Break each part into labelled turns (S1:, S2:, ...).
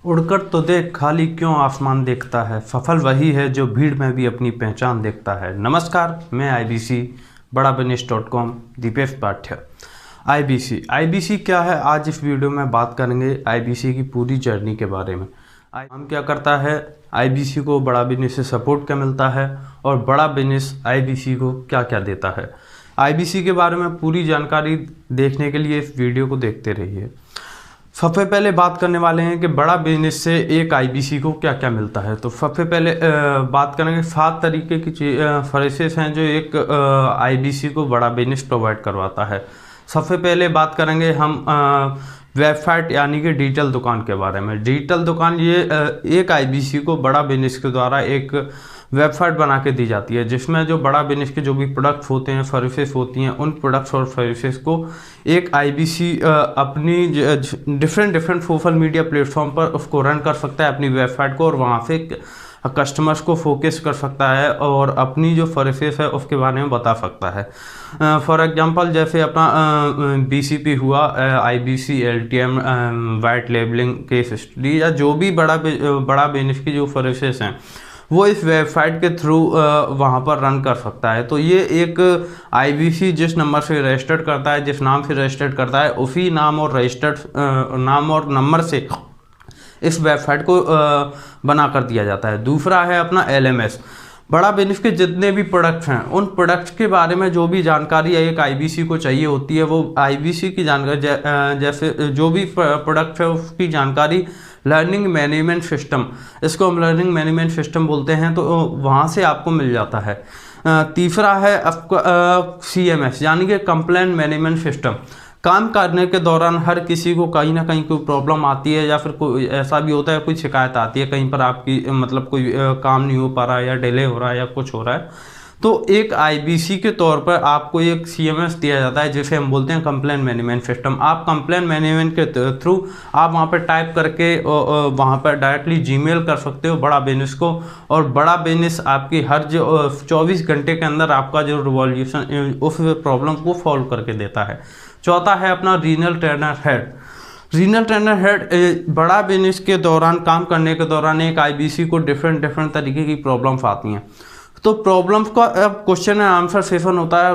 S1: उड़कर तो देख खाली क्यों आसमान देखता है, सफल वही है जो भीड़ में भी अपनी पहचान देखता है। नमस्कार, मैं आईबीसी बड़ाबिजनेस.com दीपेश पाठ्य। आईबीसी क्या है, आज इस वीडियो में बात करेंगे आईबीसी की पूरी जर्नी के बारे में। हम क्या करता है, आईबीसी को बड़ा बिजनेस से सपोर्ट क्या मिलता है और बड़ा बिजनेस आईबीसी को क्या क्या देता है। आईबीसी के बारे में पूरी जानकारी देखने के लिए इस वीडियो को देखते रहिए। सबसे पहले बात करने वाले हैं कि बड़ा बिजनेस से एक आईबीसी को क्या क्या मिलता है। तो सबसे पहले बात करेंगे 7 तरीके की सर्विसेज हैं जो एक आईबीसी को बड़ा बिजनेस प्रोवाइड करवाता है। सबसे पहले बात करेंगे हम वेबसाइट यानी कि डिजिटल दुकान के बारे में। डिजिटल दुकान ये एक आईबीसी को बड़ा बिजनेस के द्वारा एक वेबसाइट बना के दी जाती है, जिसमें जो बड़ा बिजनेस के जो भी प्रोडक्ट्स होते हैं, सर्विसेज होती हैं, उन प्रोडक्ट्स और सर्विसेज को एक आईबीसी अपनी डिफरेंट सोशल मीडिया प्लेटफॉर्म पर उसको रन कर सकता है अपनी वेबसाइट को, और वहाँ से कस्टमर्स को फोकस कर सकता है और अपनी जो सर्विसेज है उसके बारे में बता सकता है। फॉर एग्जांपल जैसे अपना बीसीपी हुआ, IBC, LTM, white labelling, case study या जो भी बड़ा बिजनेस की जो सर्विसेज हैं वो इस वेबसाइट के थ्रू वहाँ पर रन कर सकता है। तो ये एक आईबीसी जिस नंबर से रजिस्टर्ड करता है, जिस नाम से रजिस्टर्ड करता है, उसी नाम और रजिस्टर्ड नाम और नंबर से इस वेबसाइट को बना कर दिया जाता है। दूसरा है अपना एलएमएस। बड़ा बिजनेस के जितने भी प्रोडक्ट्स हैं उन प्रोडक्ट्स के बारे में जो भी जानकारी एक आईबीसी को चाहिए होती है, वो आईबीसी की जानकारी जैसे जो भी प्रोडक्ट है उसकी जानकारी लर्निंग मैनेजमेंट सिस्टम, इसको हम लर्निंग मैनेजमेंट सिस्टम बोलते हैं, तो वहाँ से आपको मिल जाता है। तीसरा है आपका सीएमएस यानी कि कंप्लेंट मैनेजमेंट सिस्टम। काम करने के दौरान हर किसी को कहीं ना कहीं कोई प्रॉब्लम आती है या फिर कोई ऐसा भी होता है, कोई शिकायत आती है कहीं पर आपकी मतलब कोई काम नहीं हो पा रहा है या डिले हो रहा है या कुछ हो रहा है, तो एक आईबीसी के तौर पर आपको एक सीएमएस दिया जाता है जिसे हम बोलते हैं कंप्लेंट मैनेजमेंट सिस्टम। आप कंप्लेंट मैनेजमेंट के थ्रू आप वहाँ पर टाइप करके वहाँ पर डायरेक्टली जीमेल कर सकते हो बड़ा बिजनेस को, और बड़ा बिजनेस आपकी हर जो 24 घंटे के अंदर आपका जो रिवॉल्यूशन उस प्रॉब्लम को सॉल्व करके देता है। चौथा है अपना regional trainer head. Regional trainer head बड़ा बिजनेस के दौरान काम करने के दौरान एक आईबीसी को डिफरेंट तरीके की प्रॉब्लम्स आती हैं, तो प्रॉब्लम्स का क्वेश्चन एंड आंसर सेशन होता है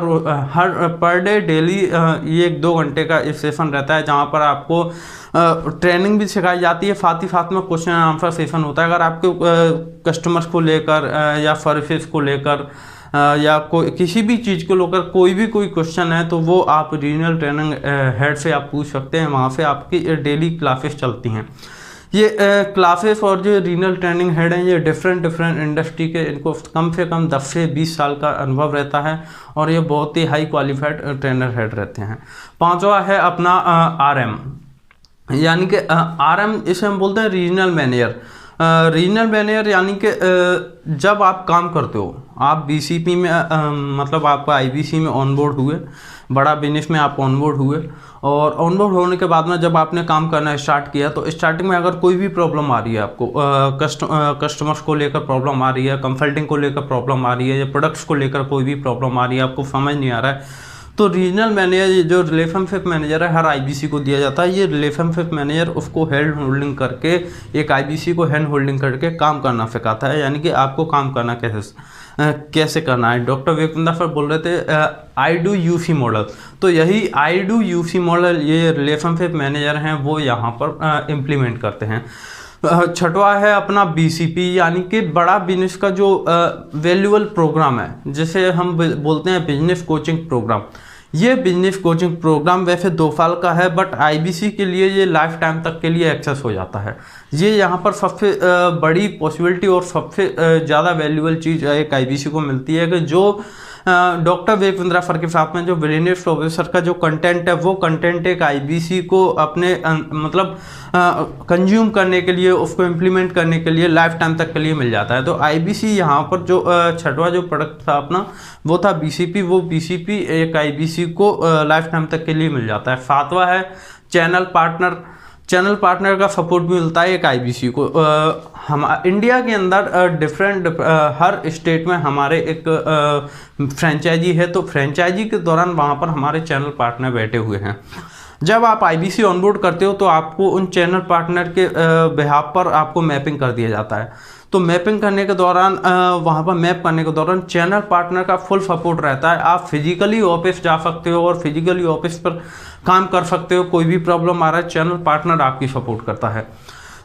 S1: हर पर डे डेली। ये 1-2 घंटे का एक सेशन रहता है जहाँ पर आपको ट्रेनिंग भी सिखाई जाती है, साथ ही साथ में क्वेश्चन एंड आंसर सेशन होता है। अगर आपके कस्टमर्स को लेकर या सर्विसेज को लेकर या कोई किसी भी चीज़ को लेकर कोई क्वेश्चन है तो वो आप रीजनल ट्रेनिंग हेड से आप पूछ सकते हैं। वहाँ से आपकी डेली क्लासेस चलती हैं। ये क्लासेस और जो रीजनल ट्रेनिंग हेड हैं ये डिफरेंट इंडस्ट्री के, इनको कम से कम 10 से 20 साल का अनुभव रहता है और ये बहुत ही हाई क्वालिफाइड ट्रेनर हेड रहते हैं। पांचवा है अपना आरएम, यानी कि आरएम इसे हम बोलते हैं रीजनल मैनेजर। रीजनल मैनेजर यानी कि जब आप काम करते हो, आप बीसीपी में मतलब आप आईबीसी में ऑनबोर्ड हुए, बड़ा बिजनेस में आप ऑनबोर्ड हुए, और ऑनबोर्ड होने के बाद में जब आपने काम करना स्टार्ट किया तो स्टार्टिंग में अगर कोई भी प्रॉब्लम आ रही है आपको, कस्टमर्स को लेकर प्रॉब्लम आ रही है, कंसल्टिंग को लेकर प्रॉब्लम आ रही है, या प्रोडक्ट्स को लेकर कोई भी प्रॉब्लम आ रही है, आपको समझ नहीं आ रहा है, तो रीजनल मैनेजर जो रिलेशनशिप मैनेजर है हर आईबीसी को दिया जाता है। ये रिलेशनशिप मैनेजर उसको हैंड होल्डिंग करके, एक आईबीसी को हैंड होल्डिंग करके काम करना सिखाता है, यानी कि आपको काम करना कैसे करना है। डॉक्टर विवेकानंद सर बोल रहे थे आई डू यूसी मॉडल, तो यही आई डू यूसी मॉडल ये रिलेशनशिप मैनेजर हैं वो यहाँ पर इम्प्लीमेंट करते हैं। छठवा है अपना बीसीपी, यानी कि बड़ा बिजनेस का जो वैल्यूएबल प्रोग्राम है, जिसे हम बोलते हैं बिजनेस कोचिंग प्रोग्राम। ये बिजनेस कोचिंग प्रोग्राम वैसे 2 साल का है, बट आईबीसी के लिए ये लाइफ टाइम तक के लिए एक्सेस हो जाता है। ये यहाँ पर सबसे बड़ी पॉसिबिलिटी और सबसे ज़्यादा वैल्यूएबल चीज़ एक आईबीसी को मिलती है कि जो डॉक्टर विवेक सर के साथ में जो बिजनेस प्रोफेसर का जो कंटेंट है वो कंटेंट एक आईबीसी को अपने मतलब कंज्यूम करने के लिए, उसको इम्प्लीमेंट करने के लिए लाइफ टाइम तक के लिए मिल जाता है। तो आईबीसी यहाँ पर जो छठवा जो प्रोडक्ट था अपना वो था बीसीपी, वो बीसीपी एक आईबीसी को लाइफ टाइम तक के लिए मिल जाता है। सातवां है चैनल पार्टनर। चैनल पार्टनर का सपोर्ट भी मिलता है एक आईबीसी को। हम इंडिया के अंदर हर स्टेट में हमारे एक फ्रेंचाइजी है, तो फ्रेंचाइजी के दौरान वहाँ पर हमारे चैनल पार्टनर बैठे हुए हैं। जब आप IBC ऑनबोर्ड करते हो तो आपको उन चैनल पार्टनर के बिहाफ पर आपको मैपिंग कर दिया जाता है। तो मैपिंग करने के दौरान वहाँ पर मैप करने के दौरान चैनल पार्टनर का फुल सपोर्ट रहता है। आप फिजिकली ऑफिस जा सकते हो और फिजिकली ऑफिस पर काम कर सकते हो। कोई भी प्रॉब्लम आ रहा है, चैनल पार्टनर आपकी सपोर्ट करता है।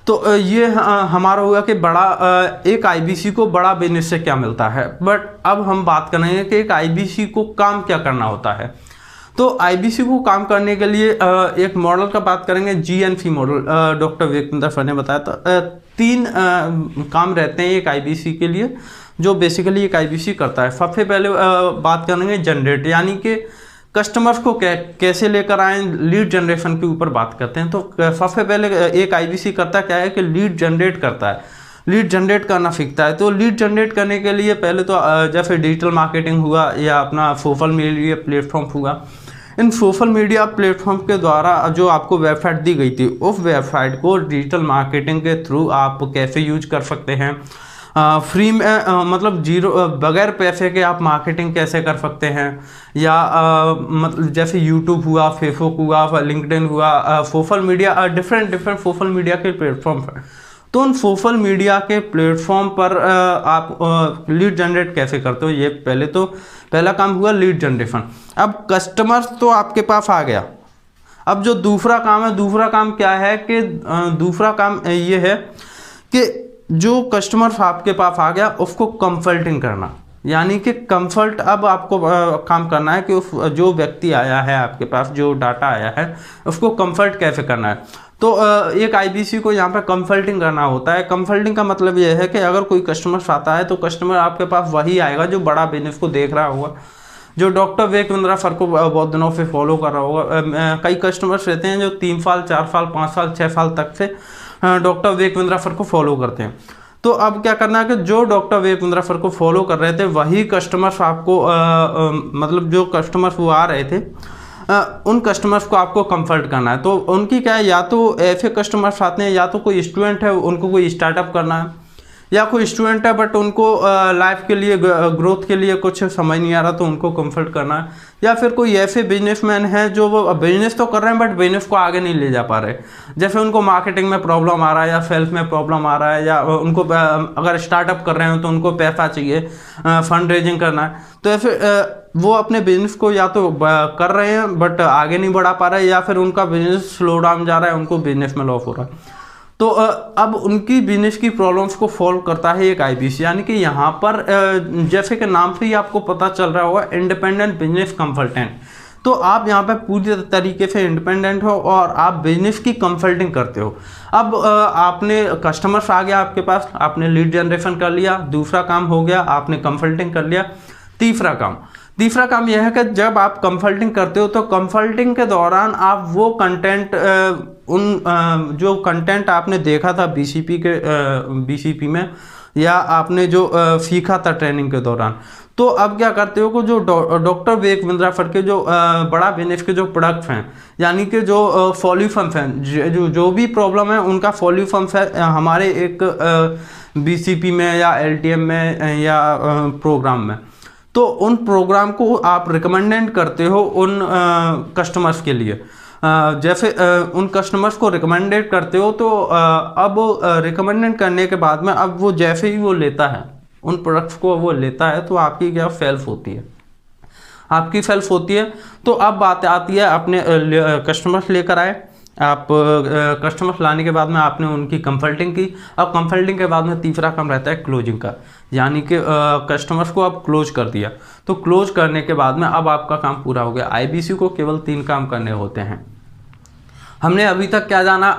S1: तो ये हमारा हुआ कि बड़ा एक IBC को बड़ा बिजनेस से क्या मिलता है। बट अब हम बात करेंगे कि एक IBC को काम क्या करना होता है। तो IBC को काम करने के लिए एक मॉडल का बात करेंगे, GNC मॉडल। डॉक्टर विवेक सर ने बताया था 3 काम रहते हैं एक IBC के लिए, जो बेसिकली एक IBC करता है। सबसे पहले बात करेंगे जनरेट, यानी कि कस्टमर्स को कैसे लेकर आएँ, लीड जनरेशन के ऊपर बात करते हैं। तो सबसे पहले एक IBC करता क्या है कि लीड जनरेट करता है, लीड जनरेट करना सीखता है। तो लीड जनरेट करने के लिए पहले तो जैसे डिजिटल मार्केटिंग हुआ या अपना सोशल मीडिया प्लेटफॉर्म हुआ, इन सोशल मीडिया प्लेटफॉर्म के द्वारा जो आपको वेबसाइट दी गई थी, उस वेबसाइट को डिजिटल मार्केटिंग के थ्रू आप कैसे यूज कर सकते हैं, फ्री में मतलब जीरो बगैर पैसे के आप मार्केटिंग कैसे कर सकते हैं, या मतलब जैसे यूट्यूब हुआ, फेसबुक हुआ, लिंक्डइन हुआ, social media different social media के प्लेटफॉर्म पर। तो उन सोशल मीडिया के प्लेटफॉर्म पर आप लीड जनरेट कैसे करते हो, ये पहला काम हुआ लीड जनरेशन। अब कस्टमर्स तो आपके पास आ गया। अब जो दूसरा काम है, दूसरा काम क्या है कि दूसरा काम ये है कि जो कस्टमर्स आपके पास आ गया उसको कंसल्टिंग करना, यानी कि कंसल्ट अब आपको काम करना है कि उस जो व्यक्ति आया है आपके पास, जो डाटा आया है, उसको कंसल्ट कैसे करना है। तो एक IBC को यहाँ पर कंसल्टिंग करना होता है। कंसल्टिंग का मतलब ये है कि अगर कोई कस्टमर आता है तो कस्टमर आपके पास वही आएगा जो बड़ा बिजनेस को देख रहा होगा, जो डॉक्टर विवेक सर को बहुत दिनों से फॉलो कर रहा होगा। कई कस्टमर्स रहते हैं जो 3 साल 4 साल 5 साल 6 साल तक से डॉक्टर विवेक सर को फॉलो करते हैं। तो अब क्या करना है कि जो डॉक्टर विवेक सर को फॉलो कर रहे थे वही कस्टमर्स आपको मतलब जो कस्टमर्स वो आ रहे थे उन कस्टमर्स को आपको कंसल्ट करना है। तो उनकी क्या है, या तो ऐसे कस्टमर्स आते हैं, या तो कोई स्टूडेंट है उनको कोई स्टार्टअप करना है, या कोई स्टूडेंट है बट उनको लाइफ के लिए ग्रोथ के लिए कुछ समझ नहीं आ रहा तो उनको कंसल्ट करना है, या फिर कोई ऐसे बिजनेसमैन है जो वो बिजनेस तो कर रहे हैं बट बिजनेस को आगे नहीं ले जा पा रहे, जैसे उनको मार्केटिंग में प्रॉब्लम आ रहा है या सेल्स में प्रॉब्लम आ रहा है, या उनको अगर स्टार्टअप कर रहे हो तो उनको पैसा चाहिए, फंड रेजिंग करना है। तो ऐसे वो अपने बिजनेस को या तो कर रहे हैं बट आगे नहीं बढ़ा पा रहे, या फिर उनका बिजनेस स्लो डाउन जा रहा है, उनको बिजनेस में लॉस हो रहा है। तो अब उनकी बिजनेस की प्रॉब्लम्स को सॉल्व करता है एक IBC, यानी कि यहाँ पर जैसे कि नाम से ही आपको पता चल रहा होगा, इंडिपेंडेंट बिजनेस कंसल्टेंट। तो आप यहाँ पे पूरी तरीके से इंडिपेंडेंट हो और आप बिजनेस की कंसल्टिंग करते हो। अब आपने कस्टमर्स आ गया आपके पास, आपने लीड जनरेशन कर लिया, दूसरा काम हो गया आपने कंसल्टिंग कर लिया। तीसरा काम यह है कि जब आप कंसल्टिंग करते हो तो कंसल्टिंग के दौरान आप वो कंटेंट जो कंटेंट आपने देखा था BCP में, या आपने जो सीखा था ट्रेनिंग के दौरान, तो अब क्या करते हो कि जो डॉक्टर विवेक सर के जो बड़ा बिजनेस के जो प्रोडक्ट्स हैं, यानी कि जो सॉल्यूशंस हैं, जो भी प्रॉब्लम है उनका सॉल्यूशंस है हमारे एक BCP में या LTM में या प्रोग्राम में। तो उन प्रोग्राम को आप रिकमेंडेड करते हो उन कस्टमर्स के लिए। जैसे उन कस्टमर्स को रिकमेंडेड करते हो तो अब रिकमेंडेड करने के बाद में अब वो जैसे ही वो लेता है उन प्रोडक्ट्स को, वो लेता है तो आपकी क्या सेल्स होती है, आपकी सेल्स होती है। तो अब बात आती है अपने कस्टमर्स लेकर आए, आप कस्टमर्स लाने के बाद में आपने उनकी कंसल्टिंग की। अब कंसल्टिंग के बाद में तीसरा काम रहता है क्लोजिंग का, यानी कि कस्टमर्स को आप क्लोज कर दिया। तो क्लोज करने के बाद में अब आपका काम पूरा हो गया। IBC को केवल 3 काम करने होते हैं। हमने अभी तक क्या जाना,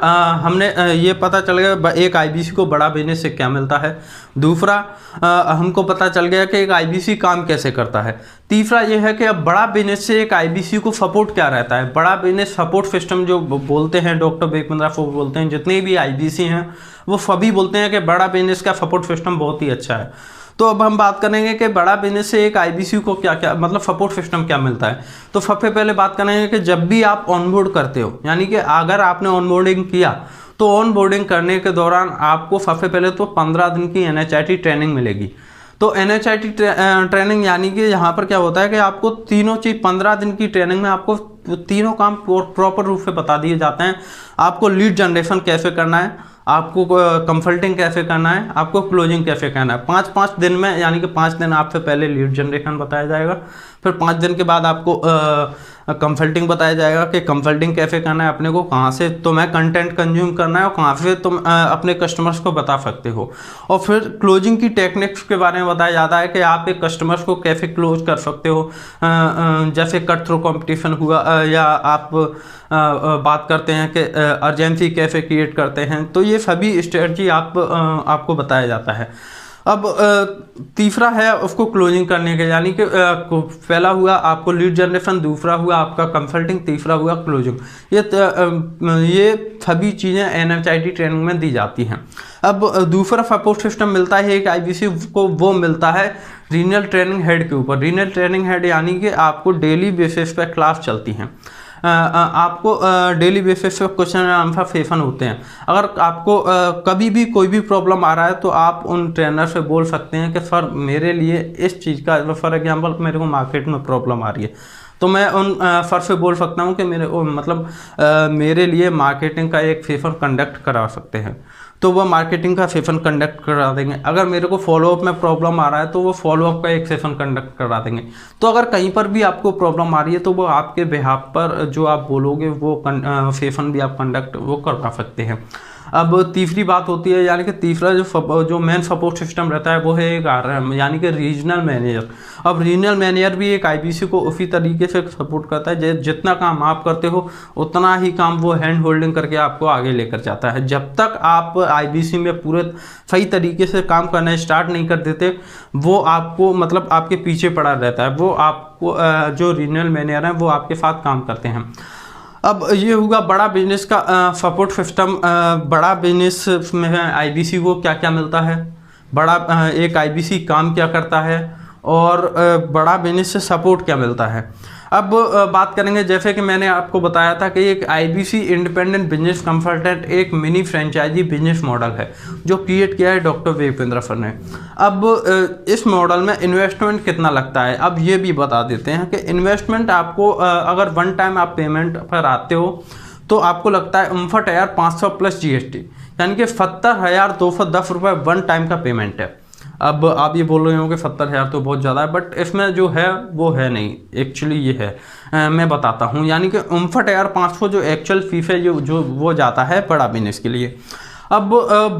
S1: हमने ये पता चल गया एक IBC को बड़ा बिजनेस से क्या मिलता है। दूसरा हमको पता चल गया कि एक IBC काम कैसे करता है। तीसरा ये है कि अब बड़ा बिजनेस से एक IBC को सपोर्ट क्या रहता है। बड़ा बिजनेस सपोर्ट सिस्टम जो बोलते हैं डॉक्टर विवेक बोलते हैं, जितने भी IBC हैं वो सभी बोलते हैं कि बड़ा बिजनेस का सपोर्ट सिस्टम बहुत ही अच्छा है। तो अब हम बात करेंगे कि बड़ा बिजनेस से एक IBC को क्या क्या मतलब सपोर्ट सिस्टम क्या मिलता है। तो सबसे पहले बात करेंगे कि जब भी आप ऑनबोर्ड करते हो, यानी कि अगर आपने ऑनबोर्डिंग किया तो ऑनबोर्डिंग करने के दौरान आपको सबसे पहले तो 15 दिन की NHIT ट्रेनिंग मिलेगी। तो NHIT ट्रेनिंग यानी कि यहाँ पर क्या होता है कि आपको तीनों चीज़ 15 दिन की ट्रेनिंग में आपको तीनों काम प्रॉपर रूप से बता दिए जाते हैं। आपको लीड जनरेशन कैसे करना है, आपको कंसल्टिंग कैसे करना है, आपको क्लोजिंग कैसे करना है। 5-5 दिन में, यानी कि 5 दिन आपसे पहले लीड जनरेशन बताया जाएगा, फिर 5 दिन के बाद आपको कंसल्टिंग बताया जाएगा कि कंसल्टिंग कैसे करना है, अपने को कहाँ से तुम्हें कंटेंट कंज्यूम करना है और कहाँ से तुम अपने कस्टमर्स को बता सकते हो। और फिर क्लोजिंग की टेक्निक्स के बारे में बताया जाता है कि आप एक कस्टमर्स को कैसे क्लोज कर सकते हो, जैसे कट थ्रू कंपटीशन हुआ, या आप बात करते हैं कि अर्जेंसी कैसे क्रिएट करते हैं। तो ये सभी स्ट्रेटजी आपको बताया जाता है। अब तीसरा है उसको क्लोजिंग करने के, यानी कि पहला हुआ आपको लीड जनरेशन, दूसरा हुआ आपका कंसल्टिंग, तीसरा हुआ क्लोजिंग। ये सभी चीज़ें NHIT ट्रेनिंग में दी जाती हैं। अब दूसरा सपोर्ट सिस्टम मिलता है एक IBC को, वो मिलता है रीजनल ट्रेनिंग हेड के ऊपर। रीजनल ट्रेनिंग हेड यानी कि आपको डेली बेसिस पे क्लास चलती हैं, आपको डेली बेसिस पे क्वेश्चन एंड आंसर सेशन होते हैं। अगर आपको कभी भी कोई भी प्रॉब्लम आ रहा है तो आप उन ट्रेनर से बोल सकते हैं कि सर मेरे लिए इस चीज़ का, फॉर एग्जांपल मेरे को मार्केट में प्रॉब्लम आ रही है, तो मैं उन सर से बोल सकता हूँ कि मेरे लिए मार्केटिंग का एक सेशन कंडक्ट करा सकते हैं, तो वह मार्केटिंग का सेशन कंडक्ट करा देंगे। अगर मेरे को फॉलोअप में प्रॉब्लम आ रहा है तो वो फॉलोअप का एक सेशन कंडक्ट करा देंगे। तो अगर कहीं पर भी आपको प्रॉब्लम आ रही है तो वो आपके बिहाफ पर जो आप बोलोगे वो सेशन भी आप कंडक्ट वो करवा सकते हैं। अब तीसरी बात होती है, यानी कि तीसरा जो मेन सपोर्ट सिस्टम रहता है वो है एक RM, यानी कि रीजनल मैनेजर। अब रीजनल मैनेजर भी एक IBC को उसी तरीके से सपोर्ट करता है, जितना काम आप करते हो उतना ही काम वो हैंड होल्डिंग करके आपको आगे लेकर जाता है। जब तक आप IBC में पूरे सही तरीके से काम करना स्टार्ट नहीं कर देते, वो आपको आपके पीछे पड़ा रहता है। वो आपको जो रीजनल मैनेजर हैं वो आपके साथ काम करते हैं। अब ये होगा बड़ा बिजनेस का सपोर्ट सिस्टम। बड़ा बिजनेस में IBC को क्या क्या मिलता है, एक IBC काम क्या करता है, और बड़ा बिजनेस से सपोर्ट क्या मिलता है। अब बात करेंगे, जैसे कि मैंने आपको बताया था कि एक IBC इंडिपेंडेंट बिजनेस कंसल्टेंट एक मिनी फ्रेंचाइजी बिजनेस मॉडल है जो क्रिएट किया है डॉक्टर विपिंदर सर ने। अब इस मॉडल में इन्वेस्टमेंट कितना लगता है, अब ये भी बता देते हैं कि इन्वेस्टमेंट आपको अगर वन टाइम आप पेमेंट पर आते हो तो आपको लगता है 59,500 प्लस GST, यानी कि 70,210 रुपये वन टाइम का पेमेंट है। अब आप ये बोल रहे हो कि 70,000 तो बहुत ज़्यादा है, बट इसमें जो है वो है नहीं, एक्चुअली ये है। मैं बताता हूँ, यानी कि 59,500 जो एक्चुअल फीस है जो वो जाता है बड़ा बिजनेस के लिए। अब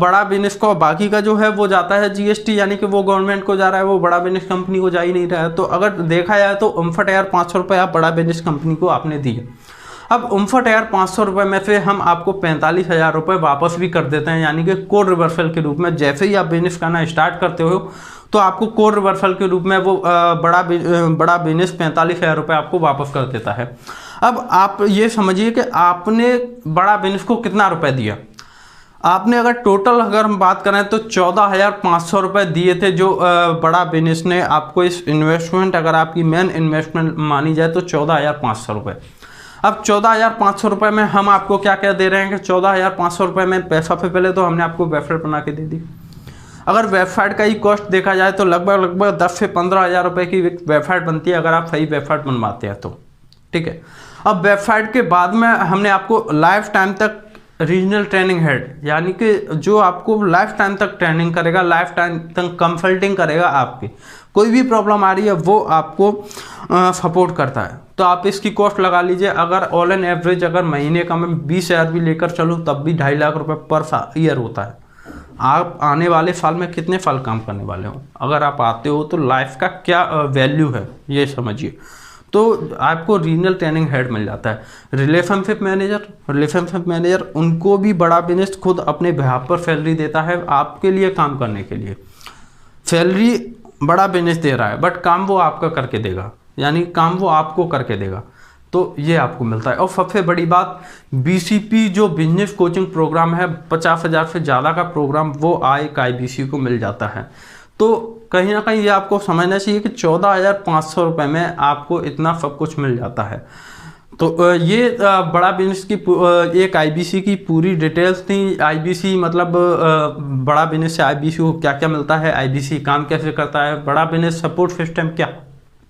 S1: बड़ा बिजनेस को बाकी का जो है वो जाता है GST, यानी कि वो गवर्नमेंट को जा रहा है, वो बड़ा बिजनेस कंपनी को जा ही नहीं रहा है। तो अगर देखा जाए तो 59,500 रुपये आप बड़ा बिजनेस कंपनी को आपने दिए। अब 59,500 रुपये में से हम आपको 45,000 रुपये वापस भी कर देते हैं, यानी कि कोड रिवर्सल के रूप में। जैसे ही आप बिजनेस करना स्टार्ट करते हो तो आपको कोड रिवर्सल के रूप में वो बड़ा बिजनेस 45,000 रुपये आपको वापस कर देता है। अब आप ये समझिए कि आपने बड़ा बिजनेस को कितना रुपये दिया। आपने अगर हम बात करें तो 14,500 रुपये दिए थे, जो बड़ा बिजनेस ने आपको इस इन्वेस्टमेंट, अगर आपकी मेन इन्वेस्टमेंट मानी जाए तो 14,500 रुपये। अब 14,500 रुपये में हम आपको क्या क्या दे रहे हैं कि 14,500 रुपये में पैसा से पहले तो हमने आपको वेबसाइट बना के दे दी। अगर वेबसाइट का ही कॉस्ट देखा जाए तो लगभग 10 से 15,000 रुपये की वेबसाइट बनती है, अगर आप सही वेबसाइट बनवाते हैं तो, ठीक है। अब वेबसाइट के बाद में हमने आपको लाइफ टाइम तक रीजनल ट्रेनिंग हेड, यानी कि जो आपको लाइफ टाइम तक ट्रेनिंग करेगा, लाइफ टाइम तक कंसल्टिंग करेगा, आपकी कोई भी प्रॉब्लम आ रही है वो आपको सपोर्ट करता है। तो आप इसकी कॉस्ट लगा लीजिए, अगर ऑल एन एवरेज अगर महीने का मैं 20,000 भी लेकर चलूँ तब भी 2.5 लाख रुपये पर ईयर होता है। आप आने वाले साल में कितने साल काम करने वाले हो, अगर आप आते हो तो लाइफ का क्या वैल्यू है ये समझिए। तो आपको रीजनल ट्रेनिंग हेड मिल जाता है। रिलेशनशिप मैनेजर उनको भी बड़ा बिजनेस खुद अपने बिहाफ पर सैलरी देता है आपके लिए काम करने के लिए। सैलरी बड़ा बिजनेस दे रहा है बट काम वो आपका करके देगा, यानी काम वो आपको करके देगा, तो ये आपको मिलता है। और सबसे बड़ी बात, BCP जो बिजनेस कोचिंग प्रोग्राम है 50,000 से ज़्यादा का प्रोग्राम वो IBC को मिल जाता है। तो कहीं ना कहीं ये आपको समझना चाहिए कि 14,500 रुपये में आपको इतना सब कुछ मिल जाता है। तो ये बड़ा बिजनेस की एक IBC की पूरी डिटेल्स थी। IBC बड़ा बिजनेस से IBC को क्या क्या मिलता है, IBC काम कैसे करता है, बड़ा बिजनेस सपोर्ट सिस्टम क्या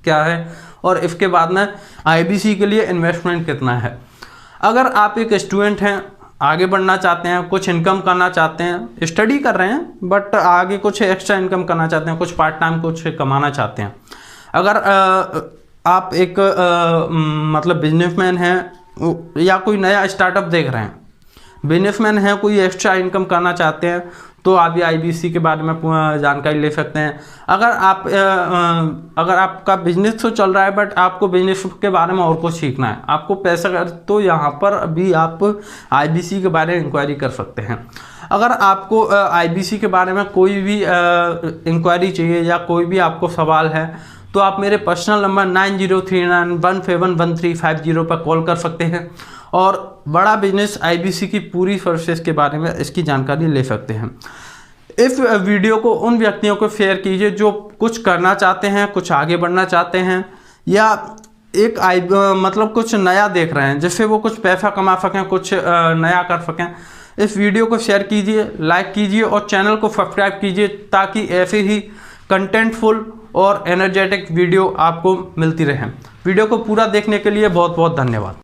S1: क्या है, और इसके बाद में IBC के लिए इन्वेस्टमेंट कितना है। अगर आप एक स्टूडेंट हैं, आगे बढ़ना चाहते हैं, कुछ इनकम करना चाहते हैं, स्टडी कर रहे हैं बट आगे कुछ एक्स्ट्रा इनकम करना चाहते हैं, कुछ पार्ट टाइम कुछ कमाना चाहते हैं, अगर आप एक मतलब बिजनेसमैन हैं या कोई नया स्टार्टअप देख रहे हैं, बिजनेसमैन हैं, कोई एक्स्ट्रा इनकम करना चाहते हैं, तो आप ये IBC के बारे में जानकारी ले सकते हैं। अगर आपका बिजनेस तो चल रहा है बट आपको बिजनेस के बारे में और कुछ सीखना है, आपको पैसा कर, तो यहाँ पर भी आप IBC के बारे में इंक्वायरी कर सकते हैं। अगर आपको IBC के बारे में कोई भी इंक्वायरी चाहिए या कोई भी आपको सवाल है, तो आप मेरे पर्सनल नंबर 9039171350 पर कॉल कर सकते हैं और बड़ा बिजनेस IBC की पूरी प्रोसेस के बारे में इसकी जानकारी ले सकते हैं। इस वीडियो को उन व्यक्तियों को शेयर कीजिए जो कुछ करना चाहते हैं, कुछ आगे बढ़ना चाहते हैं या एक मतलब कुछ नया देख रहे हैं जिससे वो कुछ पैसा कमा सकें, कुछ नया कर सकें। इस वीडियो को शेयर कीजिए, लाइक कीजिए और चैनल को सब्सक्राइब कीजिए ताकि ऐसे ही कंटेंटफुल और एनर्जेटिक वीडियो आपको मिलती रहे। वीडियो को पूरा देखने के लिए बहुत बहुत धन्यवाद।